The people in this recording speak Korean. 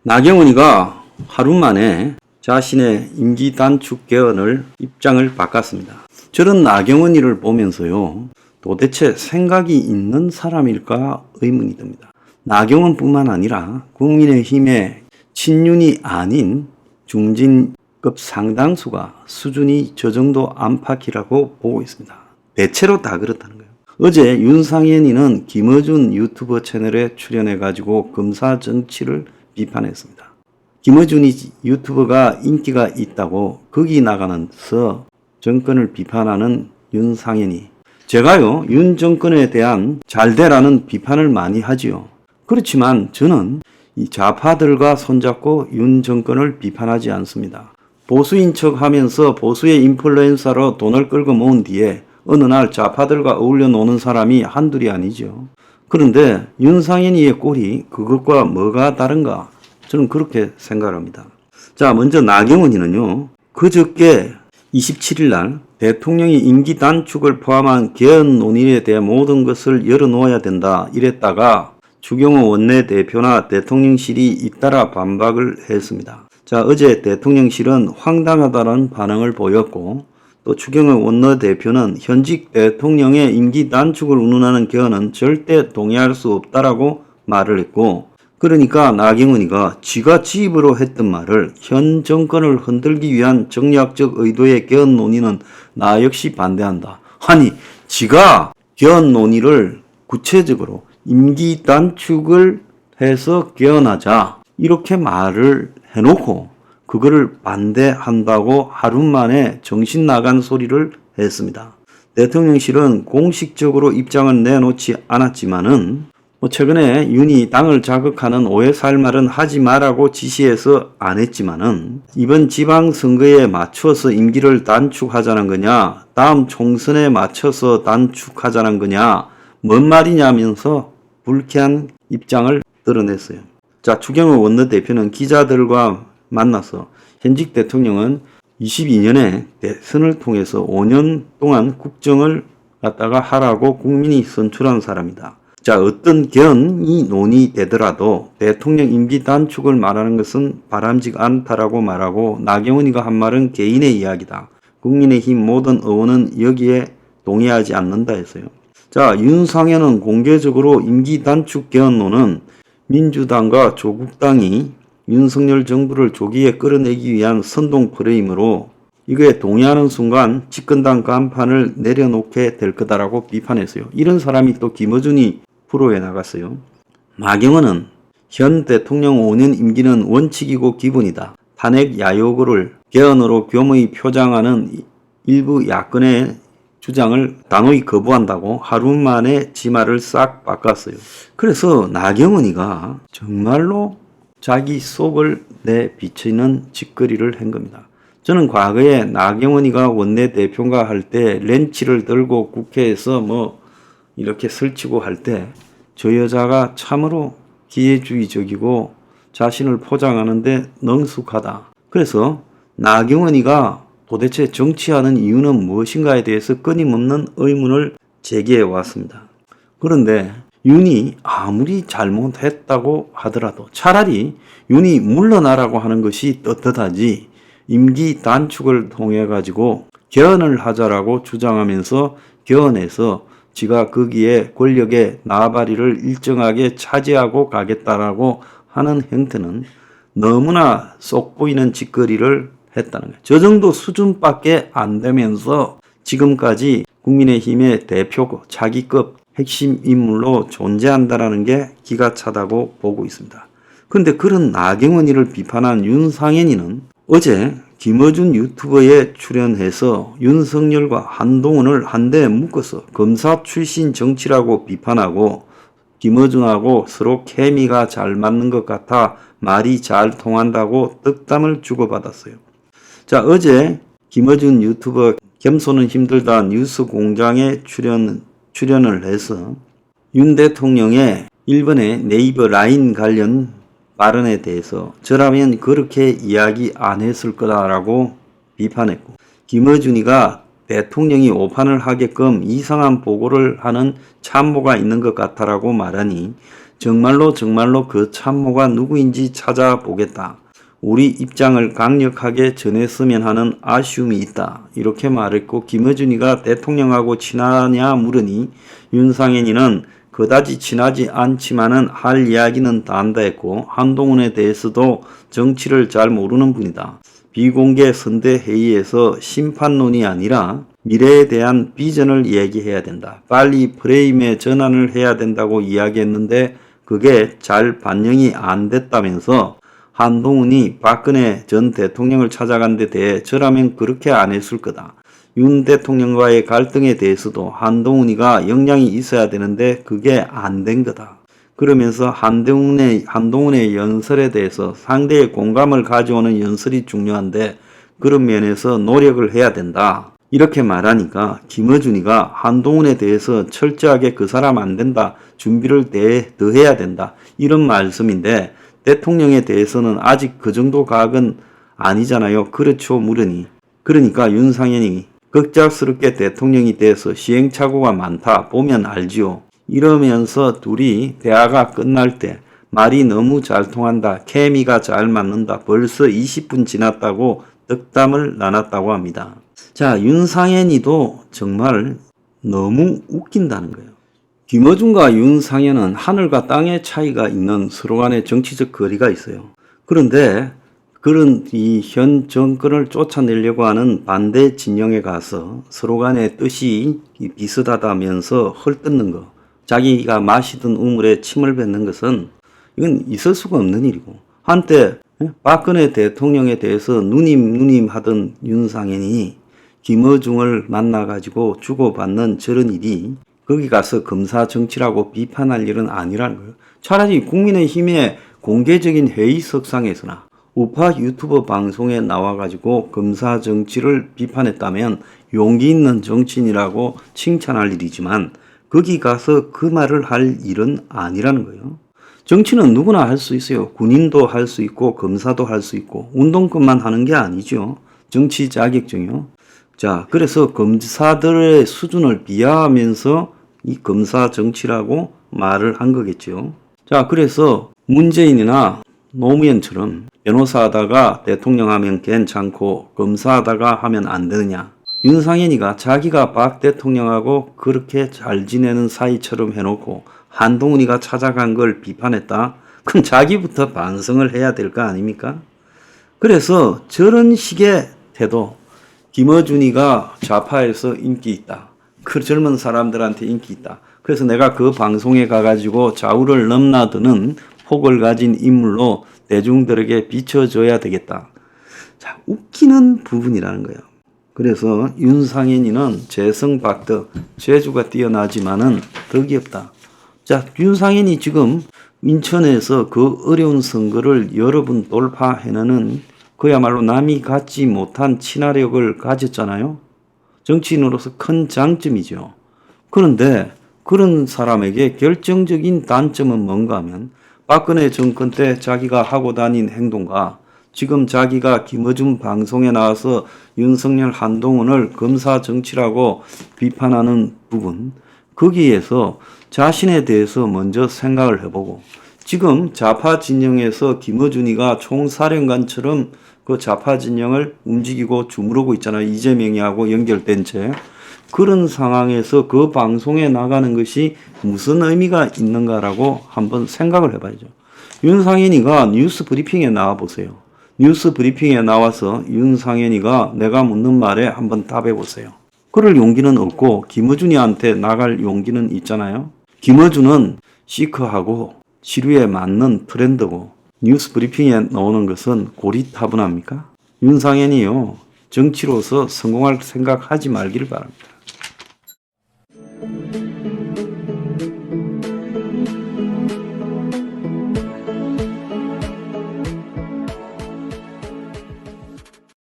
나경원이가 하루 만에 자신의 임기 단축 개헌을 입장을 바꿨습니다. 저런 나경원이를 보면서요, 도대체 생각이 있는 사람일까 의문이 듭니다. 나경원뿐만 아니라 국민의힘의 친윤이 아닌 중진급 상당수가 수준이 저 정도 안팎이라고 보고 있습니다. 대체로 다 그렇다는 거예요. 어제 윤상현이는 김어준 유튜버 채널에 출연해가지고 검사 정치를 비판했습니다. 김어준이 유튜버가 인기가 있다고 거기 나가면서 정권을 비판하는 윤상현이, 제가요 윤 정권에 대한 잘되라는 비판을 많이 하지요. 그렇지만 저는 이 좌파들과 손잡고 윤 정권을 비판하지 않습니다. 보수인 척 하면서 보수의 인플루엔서로 돈을 끌고 모은 뒤에 어느 날 좌파들과 어울려 노는 사람이 한둘이 아니죠. 그런데 윤상현이의 꼴이 그것과 뭐가 다른가? 저는 그렇게 생각합니다. 자, 먼저 나경원이는요, 그저께 27일 날 대통령이 임기 단축을 포함한 개헌 논의에 대해 모든 것을 열어놓아야 된다 이랬다가 추경호 원내대표나 대통령실이 잇따라 반박을 했습니다. 자, 어제 대통령실은 황당하다는 반응을 보였고, 또 추경호 원내대표는 현직 대통령의 임기 단축을 운운하는 개헌은 절대 동의할 수 없다라고 말을 했고, 그러니까 나경원이가 지가 지 입으로 했던 말을 현 정권을 흔들기 위한 정략적 의도의 개헌 논의는 나 역시 반대한다. 아니, 지가 개헌 논의를 구체적으로 임기 단축을 해서 개헌하자 이렇게 말을 해놓고 그거를 반대한다고 하루 만에 정신 나간 소리를 했습니다. 대통령실은 공식적으로 입장을 내놓지 않았지만은 최근에 윤이 당을 자극하는 오해 살 말은 하지 말라고 지시해서 안 했지만은 이번 지방선거에 맞춰서 임기를 단축하자는 거냐, 다음 총선에 맞춰서 단축하자는 거냐, 뭔 말이냐면서 불쾌한 입장을 드러냈어요. 자, 추경호 원내대표는 기자들과 만나서 현직 대통령은 22년에 대선을 통해서 5년 동안 국정을 갖다가 하라고 국민이 선출한 사람이다. 자, 어떤 개헌이 논의되더라도 대통령 임기 단축을 말하는 것은 바람직 않다라고 말하고, 나경원이가 한 말은 개인의 이야기다. 국민의힘 모든 의원은 여기에 동의하지 않는다 했어요. 자, 윤상현은 공개적으로 임기 단축 개헌론은 민주당과 조국당이 윤석열 정부를 조기에 끌어내기 위한 선동 프레임으로 이거에 동의하는 순간 집권당 간판을 내려놓게 될 거다라고 비판했어요. 이런 사람이 또 김어준이 프로에 나갔어요. 나경원은 현 대통령 5년 임기는 원칙이고 기본이다. 탄핵 야욕을 개헌으로 교묘히 표장하는 일부 야권의 주장을 단호히 거부한다고 하루 만에 지 말을 싹 바꿨어요. 그래서 나경원이가 정말로 자기 속을 내비치는 짓거리를 한 겁니다. 저는 과거에 나경원이가 원내대표가 할 때 렌치를 들고 국회에서 이렇게 설치고 할 때 저 여자가 참으로 기회주의적이고 자신을 포장하는데 능숙하다. 그래서 나경원이가 도대체 정치하는 이유는 무엇인가에 대해서 끊임없는 의문을 제기해 왔습니다. 그런데 윤이 아무리 잘못했다고 하더라도 차라리 윤이 물러나라고 하는 것이 떳떳하지, 임기 단축을 통해 가지고 개헌을 하자라고 주장하면서 개헌해서 지가 거기에 권력의 나발이를 일정하게 차지하고 가겠다라고 하는 형태는 너무나 쏙 보이는 짓거리를 했다는 거예요. 저 정도 수준밖에 안 되면서 지금까지 국민의힘의 대표고 자기급 핵심 인물로 존재한다라는 게 기가 차다고 보고 있습니다. 그런데 그런 나경원이를 비판한 윤상현이는 어제 김어준 유튜버에 출연해서 윤석열과 한동훈을 한데 묶어서 검사 출신 정치라고 비판하고, 김어준하고 서로 케미가 잘 맞는 것 같아 말이 잘 통한다고 덕담을 주고받았어요. 자, 어제 김어준 유튜버 겸손은 힘들다 뉴스공장에 출연을 해서 윤 대통령의 일본의 네이버 라인 관련 발언에 대해서 저라면 그렇게 이야기 안 했을 거다라고 비판했고, 김어준이가 대통령이 오판을 하게끔 이상한 보고를 하는 참모가 있는 것 같다라고 말하니 정말로 그 참모가 누구인지 찾아보겠다. 우리 입장을 강력하게 전했으면 하는 아쉬움이 있다. 이렇게 말했고, 김어준이가 대통령하고 친하냐 물으니 윤상현이는 그다지 친하지 않지만은 할 이야기는 다 한다 했고, 한동훈에 대해서도 정치를 잘 모르는 분이다. 비공개 선대 회의에서 심판론이 아니라 미래에 대한 비전을 얘기해야 된다. 빨리 프레임의 전환을 해야 된다고 이야기했는데 그게 잘 반영이 안 됐다면서 한동훈이 박근혜 전 대통령을 찾아간 데 대해 저라면 그렇게 안 했을 거다. 윤 대통령과의 갈등에 대해서도 한동훈이가 역량이 있어야 되는데 그게 안 된 거다. 그러면서 한동훈의 연설에 대해서 상대의 공감을 가져오는 연설이 중요한데 그런 면에서 노력을 해야 된다. 이렇게 말하니까 김어준이가 한동훈에 대해서 철저하게 그 사람 안 된다. 준비를 더 해야 된다. 이런 말씀인데 대통령에 대해서는 아직 그 정도 각은 아니잖아요. 그렇죠 물으니. 그러니까 윤상현이 급작스럽게 대통령이 돼서 시행착오가 많다. 보면 알지요. 이러면서 둘이 대화가 끝날 때 말이 너무 잘 통한다. 케미가 잘 맞는다. 벌써 20분 지났다고 덕담을 나눴다고 합니다. 자, 윤상현이도 정말 너무 웃긴다는 거예요. 김어준과 윤상현은 하늘과 땅의 차이가 있는 서로 간의 정치적 거리가 있어요. 그런데 그런 이 현 정권을 쫓아내려고 하는 반대 진영에 가서 서로 간의 뜻이 비슷하다면서 헐뜯는 거, 자기가 마시던 우물에 침을 뱉는 것은 이건 있을 수가 없는 일이고, 한때 박근혜 대통령에 대해서 누님 하던 윤상현이 김어중을 만나가지고 주고받는 저런 일이 거기 가서 검사 정치라고 비판할 일은 아니라는 거예요. 차라리 국민의힘의 공개적인 회의석상에서나 우파 유튜버 방송에 나와가지고 검사 정치를 비판했다면 용기 있는 정치인이라고 칭찬할 일이지만 거기 가서 그 말을 할 일은 아니라는 거예요. 정치는 누구나 할 수 있어요. 군인도 할 수 있고 검사도 할 수 있고 운동권만 하는 게 아니죠. 정치 자격증이요. 자, 그래서 검사들의 수준을 비하하면서 이 검사 정치라고 말을 한 거겠죠. 자, 그래서 문재인이나 노무현처럼 변호사 하다가 대통령 하면 괜찮고 검사 하다가 하면 안 되느냐. 윤상현이가 자기가 박 대통령하고 그렇게 잘 지내는 사이처럼 해놓고 한동훈이가 찾아간 걸 비판했다. 그럼 자기부터 반성을 해야 될 거 아닙니까? 그래서 저런 식의 태도, 김어준이가 좌파에서 인기 있다. 그 젊은 사람들한테 인기 있다. 그래서 내가 그 방송에 가가지고 좌우를 넘나드는 폭을 가진 인물로 대중들에게 비춰줘야 되겠다. 자, 웃기는 부분이라는 거예요. 그래서 윤상현이는 재성박덕, 재주가 뛰어나지만은 덕이 없다. 자, 윤상현이 지금 인천에서 그 어려운 선거를 여러 번 돌파해내는 그야말로 남이 갖지 못한 친화력을 가졌잖아요. 정치인으로서 큰 장점이죠. 그런데 그런 사람에게 결정적인 단점은 뭔가 하면 박근혜 정권 때 자기가 하고 다닌 행동과 지금 자기가 김어준 방송에 나와서 윤석열 한동훈을 검사 정치라고 비판하는 부분, 거기에서 자신에 대해서 먼저 생각을 해보고 지금 좌파 진영에서 김어준이가 총사령관처럼 그 좌파 진영을 움직이고 주무르고 있잖아요. 이재명이하고 연결된 채. 그런 상황에서 그 방송에 나가는 것이 무슨 의미가 있는가라고 한번 생각을 해봐야죠. 윤상현이가 뉴스 브리핑에 나와 보세요. 뉴스 브리핑에 나와서 윤상현이가 내가 묻는 말에 한번 답해 보세요. 그럴 용기는 없고 김어준이한테 나갈 용기는 있잖아요. 김어준은 시크하고 시류에 맞는 트렌드고 뉴스 브리핑에 나오는 것은 고리타분합니까? 윤상현이요. 정치로서 성공할 생각하지 말기를 바랍니다.